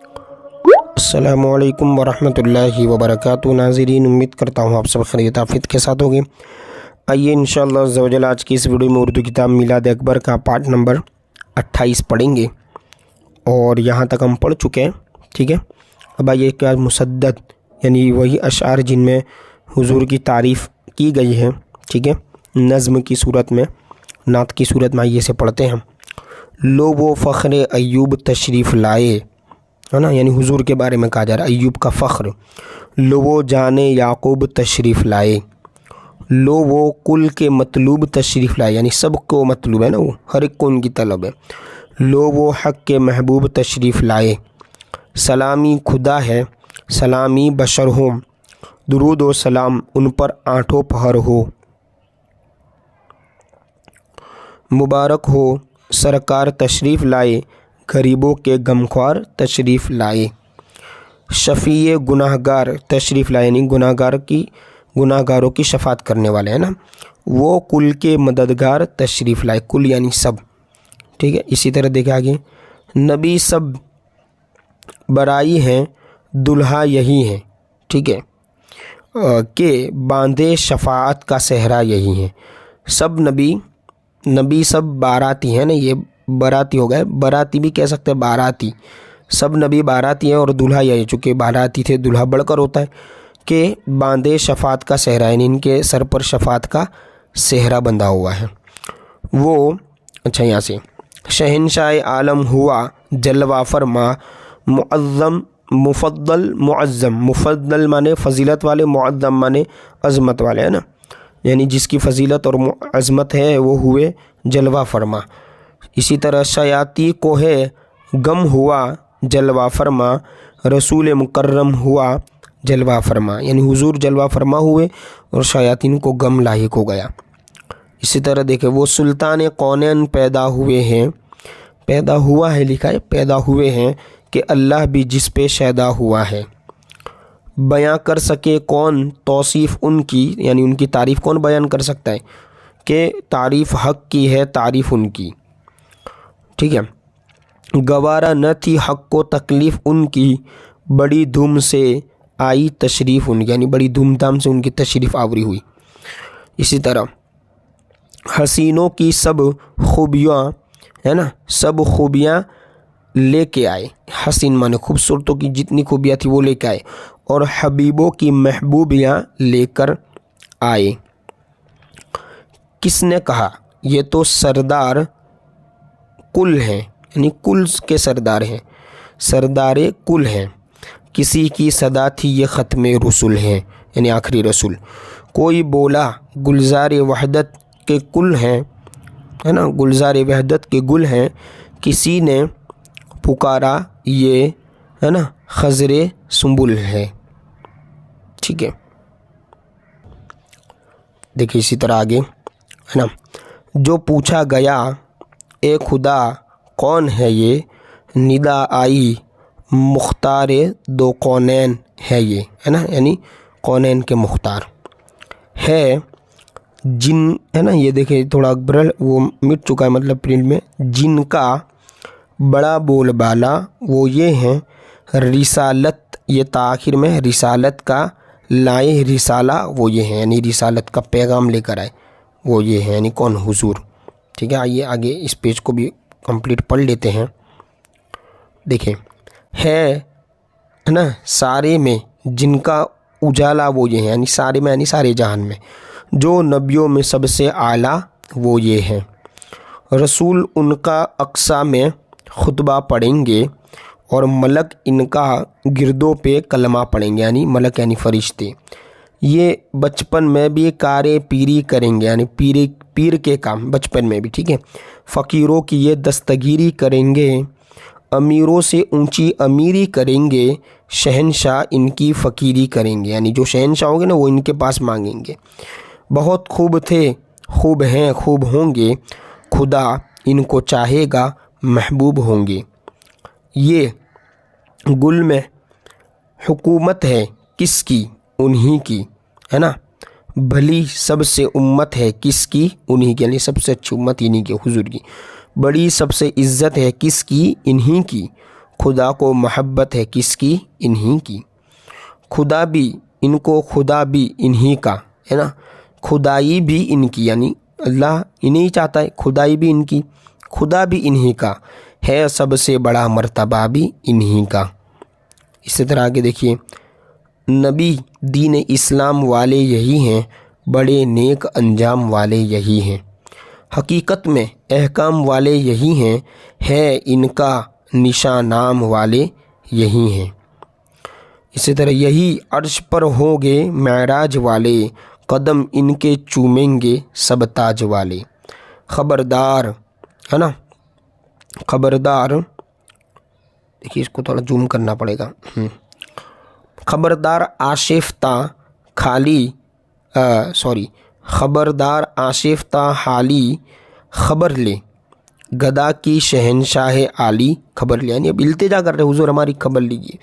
अस्सलामु अलैकुम वरहमतुल्लाहि वबरकातुहू। नाज़रीन, उम्मीद करता हूँ आप सब खैरियत आफियत के साथ होंगे। आइए इंशाअल्लाह अज़्ज़ा वजल आज की इस वीडियो में उर्दू किताब मिलाद अकबर का पार्ट नंबर 28 पढ़ेंगे और यहाँ तक हम पढ़ चुके हैं। ठीक है, अब आइए क्या मुसद्दद यानी वही अशार जिनमें हुजूर की तारीफ़ की गई है, ठीक है, नज़्म की सूरत में, नात की सूरत में, आइए से पढ़ते हैं। लो वो फ़ख्र अय्यूब तशरीफ़ लाए, है ना, यानी हुजूर के बारे में कहा जा रहा है, अय्यूब का फ़ख्र। लो वो जाने याकूब तशरीफ़ लाए, लो वो कुल के मतलूब तशरीफ़ लाए, यानी सब को मतलूब है ना, वो हर एक को उनकी तलब है। लो वो हक़ के महबूब तशरीफ़ लाए, सलामी खुदा है सलामी बशर हो, दुरूद व सलाम उन पर आठों पहर हो। मुबारक हो सरकार तशरीफ़ लाए, गरीबों के गमख्वार तशरीफ़ लाए। शफ़ीए गुनाहगार तशरीफ़ लाए, यानी गुनाहगारों की शफ़ात करने वाले, है ना। वो कुल के मददगार तशरीफ़ लाए, कुल यानी सब, ठीक है। इसी तरह देखें आगे, नबी सब बराई हैं दुल्हा यही है, ठीक है, के बांधे शफ़ाअत का सहरा यही है। सब नबी सब बाराती हैं ना, ये बाराती हो गए, बाराती भी कह सकते हैं, बाराती, सब नबी बाराती हैं और दूल्हा यही, चूँकि बाराती थे दूल्हा बढ़कर होता है, कि बांधे शफ़ात का सहरा, यानी इनके सर पर शफ़ात का सहरा बंधा हुआ है वो। अच्छा, यहाँ से शहनशाह आलम हुआ जलवा फरमा, मुअज़्ज़म मुफ़द्दल मुअज़्ज़म, मुफ़द्दल माने फ़जीलत वाले, मुअज़्ज़म माने अज़मत वाले, है ना, यानी जिसकी फ़जीलत और अज़मत है वो हुए जलवा फरमा। इसी तरह शयाती को है गम हुआ जलवा फरमा, रसूल मुकर्रम हुआ जलवा फरमा, यानी हुजूर जलवा फरमा हुए और शयातीन को गम लाहिक हो गया। इसी तरह देखें, वो सुल्तान कौनैन पैदा हुए हैं, पैदा हुआ है लिखा है, पैदा हुए हैं, कि अल्लाह भी जिस पे शैदा हुआ है। बयां कर सके कौन तौसीफ़ उनकी, यानी उनकी तारीफ़ कौन बयान कर सकता है, कि तारीफ़ हक़ की है तारीफ़ उनकी, ठीक है। गवारा न थी हक़ को तकलीफ़ उनकी, बड़ी धूम से आई तशरीफ़ उनकी, यानी बड़ी धूमधाम से उनकी तशरीफ़ आवरी हुई। इसी तरह हसीनों की सब खूबियाँ, है ना, सब खूबियाँ लेके आए, हसीन माने खूबसूरतों की जितनी खूबियाँ थी वो लेके आए, और हबीबों की महबूबियाँ लेकर आए। किसने कहा ये तो सरदार कुल हैं, यानी कुल के सरदार हैं, सरदार कुल हैं। किसी की सदा थी ये ख़त्म रसूल हैं, यानी आखिरी रसूल। कोई बोला गुलजार वहदत के कुल हैं, है ना, गुलजार वहदत के गुल हैं। किसी ने पुकारा ये, है ना, खजरे सुंबुल है, ठीक है। देखिए इसी तरह आगे, है ना, जो पूछा गया ए खुदा कौन है ये, निदा आई मुख्तार दो कौनैन है ये, है ना, यानी कौनैन के मुख्तार है। जिन, है ना, ये देखिए थोड़ा अकबर वो मिट चुका है, मतलब प्रिंट में, जिनका बड़ा बोलबाला वो ये हैं, रिसालत, ये ताखिर में रिसालत का लाए, रिसाला वो ये हैं, यानी रिसालत का पैगाम लेकर आए वो ये हैं, यानी कौन, हुजूर, ठीक है। आइए आगे इस पेज को भी कंप्लीट पढ़ लेते हैं। देखें, है ना, सारे में जिनका उजाला वो ये हैं, यानी सारे में यानी सारे जहान में, जो नबियों में सबसे आला वो ये हैं। रसूल उनका अक्सा में खुतबा पढ़ेंगे, और मलक इनका गिरदों पे कलमा पढ़ेंगे, यानी मलक यानी फ़रिश्ते। ये बचपन में भी कारे पीरी करेंगे, यानी पीर के काम बचपन में भी, ठीक है। फ़कीरों की ये दस्तगीरी करेंगे, अमीरों से ऊंची अमीरी करेंगे, शहनशाह इनकी फ़कीरी करेंगे, यानी जो शहनशाह होंगे ना वो इनके पास मांगेंगे। बहुत खूब थे खूब हैं खूब होंगे, खुदा इनको चाहेगा महबूब होंगे। ये गुल में हुकूमत है किसकी, उन्हीं की, है ना, भली सबसे उम्मत है किसकी, उन्हीं की, यानी सबसे अच्छी उम्मत इन्हीं की, हुजूर की। बड़ी सबसे इज़्ज़त है किसकी, इन्हीं की। खुदा को मोहब्बत है किसकी? इन्हीं की। खुदा भी इनको, खुदा भी इन्हीं का, है ना। खुदाई भी इनकी, यानी अल्लाह इन्हीं चाहता है, खुदाई भी इनकी, खुदा भी इन्हीं का है, सबसे बड़ा मर्तबा भी इन्हीं का। इसी तरह आगे देखिए, नबी दीन इस्लाम वाले यही हैं, बड़े नेक अंजाम वाले यही हैं। हकीकत में अहकाम वाले यही हैं, है इनका निशान नाम वाले यही हैं। इसी तरह यही अर्श पर होंगे महराज वाले, कदम इनके चूमेंगे सब ताज वाले। खबरदार, है ना, खबरदार, देखिए इसको थोड़ा जूम करना पड़ेगा। खबरदार आशिफ्ता खाली खबरदार आशिफ्ता हाली खबर ले, गदा की शहनशाह आली खबर ले, यानी अब इल्तिजा कर रहे हुजूर हमारी खबर लीजिए।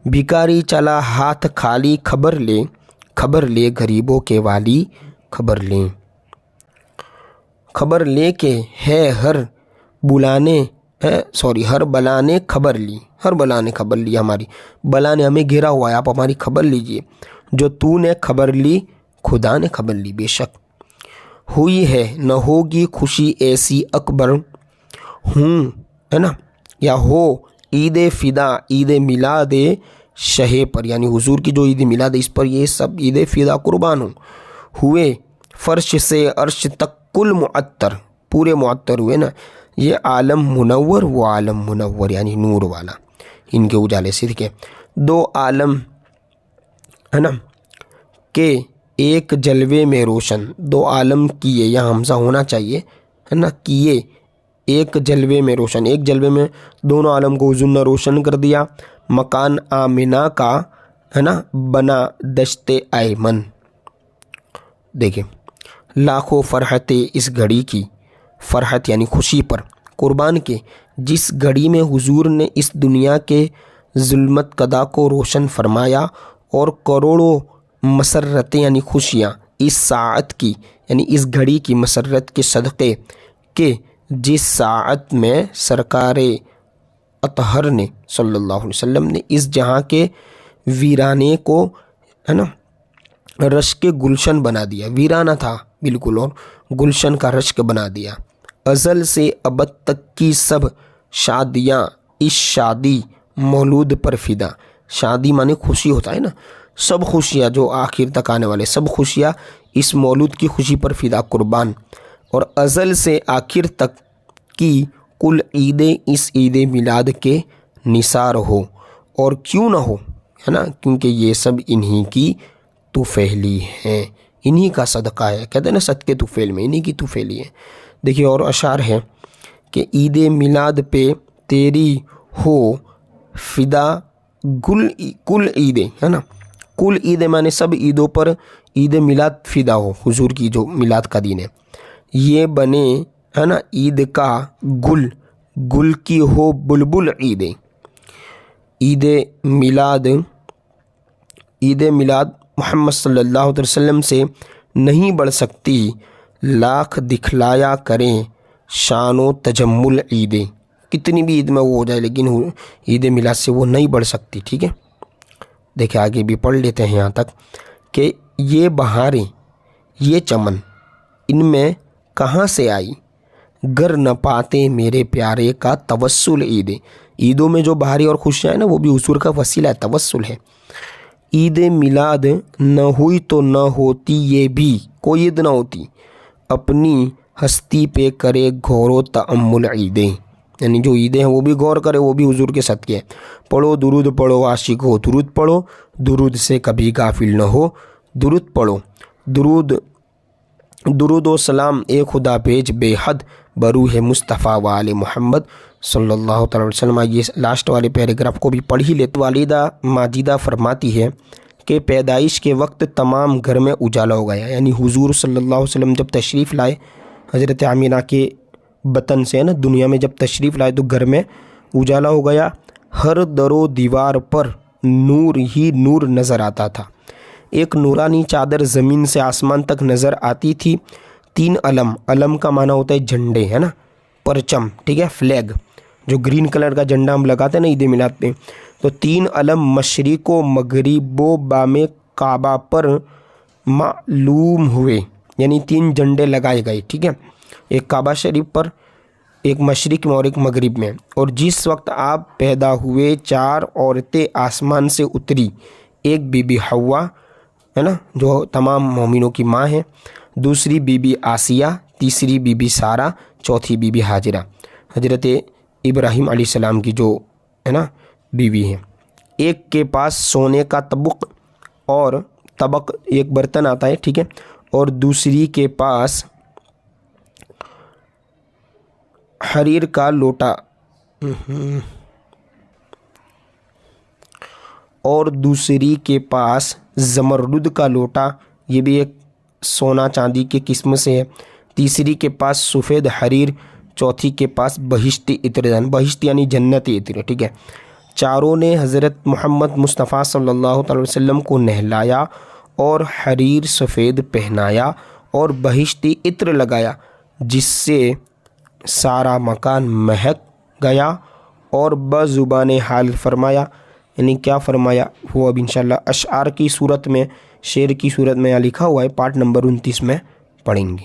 भिखारी चला हाथ खाली खबर ले, गरीबों के वाली खबर ले। खबर ले के है हर बुलाने हर बलाने खबर ली, हर बलाने खबर ली, हमारी बला ने हमें घेरा हुआ है, आप हमारी खबर लीजिए। जो तूने खबर ली खुदा ने खबर ली, बेशक हुई है न होगी खुशी ऐसी अकबर हूँ, है ना, या हो ईद फिदा ईद मिलाद शहे पर, यानी हुजूर की जो ईद मिलाद इस पर ये सब ईद फिदा कुर्बान हूँ। हुए फर्श से अर्श तक कुल मुअत्तर, पूरे मुअत्तर हुए ना, ये आलम मुनव्वर वो आलम मुनव्वर, यानी नूर वाला, इनके उजाले से। देखिए दो आलम, है ना, के एक जलवे में रोशन, दो आलम किए, यहाँ हमजा होना चाहिए, है ना, किए एक जलवे में रोशन, एक जलवे में दोनों आलम को हुजूर ने रोशन कर दिया। मकान आमिना का, है ना, बना दश्ते ऐमन। देखिए लाखों फरहतें इस घड़ी की, फरहत यानी खुशी पर कुर्बान के, जिस घड़ी में हुजूर ने इस दुनिया के जुल्मत कदा को रोशन फरमाया, और करोड़ों मसरतें यानी खुशियाँ इस साअत की, यानी इस घड़ी की मसरत के सदक़े के, जिस साअत में सरकारे अतहर ने सल्लल्लाहु अलैहि वसल्लम ने इस जहाँ के वीराने को, है ना, रश्क गुलशन बना दिया, वीराना था बिल्कुल, और गुलशन का रश्क बना दिया। अज़ल से अबद तक की सब शादियाँ इस शादी मौलूद पर फिदा, शादी माने खुशी होता है ना, सब खुशियाँ जो आखिर तक आने वाले सब खुशियाँ इस मौलूद की खुशी पर फिदा कुर्बान। और अज़ल से आखिर तक की कुल ईदें इस ईद मिलाद के निसार हो, और क्यों ना हो, है ना, क्योंकि ये सब इन्हीं की तुफैली हैं, इन्हीं का सदका है, कहते हैं ना सदके तुफैल में, इन्हीं की तुफैली है। देखिए और अशार है कि ईद मिलाद पे तेरी हो फिदा कुल ईदें, है ना, कुल ईदें माने सब ईदों पर ईद मिलाद फिदा हो, हुजूर की जो मिलाद का दिन है, ये बने, है ना, ईद का गुल, गुल की हो बुलबुल ईदें। ईद मिलाद मोहम्मद सल्लल्लाहु अलैहि वसल्लम से नहीं बढ़ सकती, लाख दिखलाया करें शानो तजम्मुल ईदें। कितनी भी ईद में वो हो जाए, लेकिन ईद मिलाद से वो नहीं बढ़ सकती, ठीक है। देखिए आगे भी पढ़ लेते हैं यहाँ तक कि ये बहारें ये चमन इनमें कहाँ से आई, गर न पाते मेरे प्यारे का तवस्सुल ईदें। ईदों में जो बहारी और खुशियाँ हैं ना, वो भी हुजूर का वसीला है, तवस्सुल है। ईद मिलाद न हुई तो न होती, ये भी कोई ईद न होती, अपनी हस्ती पे करे गौर तअम्मुल ईदें, यानी जो ईदें हैं वो भी गौर करे, वो भी हुजूर के सदके हैं। पढ़ो दुरूद पढ़ो आशिक हो, दुरूद पढ़ो, दुरूद से कभी गाफिल न हो, दुरूद पढ़ो, दुरूद व सलाम ए खुदा भेज बेहद बरूह मुस्तफ़ा वाले मोहम्मद सल्लल्लाहु अलैहि वसल्लम। ये लास्ट वाले पैराग्राफ को भी पढ़ ही लेते। वालिदा माजिदा फरमाती है कि पैदाइश के वक्त तमाम घर में उजाला हो गया, यानी हुजूर सल्लल्लाहु अलैहि वसल्लम जब तशरीफ़ लाए हज़रत आमिना के बतन से, है ना, दुनिया में जब तशरीफ़ लाए तो घर में उजाला हो गया। हर दरो दीवार पर नूर ही नूर नज़र आता था। एक नूरानी चादर ज़मीन से आसमान तक नज़र आती थी। 3 अलम, अलम का माना होता है झंडे, है ना, परचम, ठीक है, फ्लैग, جو گرین کلر کا جھنڈا ہم لگاتے ہیں نا عید میلاد پہ، تو 3 علم مشرق و مغرب و بام کعبہ پر معلوم ہوئے، یعنی 3 جھنڈے لگائے گئے، ٹھیک ہے، ایک کعبہ شریف پر، ایک مشرق میں اور ایک مغرب میں۔ اور جس وقت آپ پیدا ہوئے 4 عورتیں آسمان سے اتری، ایک بی بی حوا ہے نا جو تمام مومنوں کی ماں ہے، دوسری بی بی آسیہ، تیسری بی بی سارہ، چوتھی بی بی ہاجرہ، حضرت ابراہیم علیہ السلام کی جو ہے نا بیوی ہے۔ ایک کے پاس سونے کا طبق ایک برتن آتا ہے، ٹھیک ہے، اور دوسری کے پاس حریر کا لوٹا، اور دوسری کے پاس زمرد کا لوٹا، یہ بھی ایک سونا چاندی کے قسم سے ہے، تیسری کے پاس سفید حریر، چوتھی کے پاس بہشتی عطر، بہشت یعنی جنتی عطر، ٹھیک ہے۔ چاروں نے حضرت محمد مصطفیٰ صلی اللہ علیہ وسلم کو نہلایا اور حریر سفید پہنایا اور بہشتی عطر لگایا، جس سے سارا مکان مہک گیا، اور بزبان حال فرمایا، یعنی کیا فرمایا وہ اب انشاءاللہ اشعار کی صورت میں، شعر کی صورت میں یہاں لکھا ہوا ہے، پارٹ نمبر 29 میں پڑھیں گے۔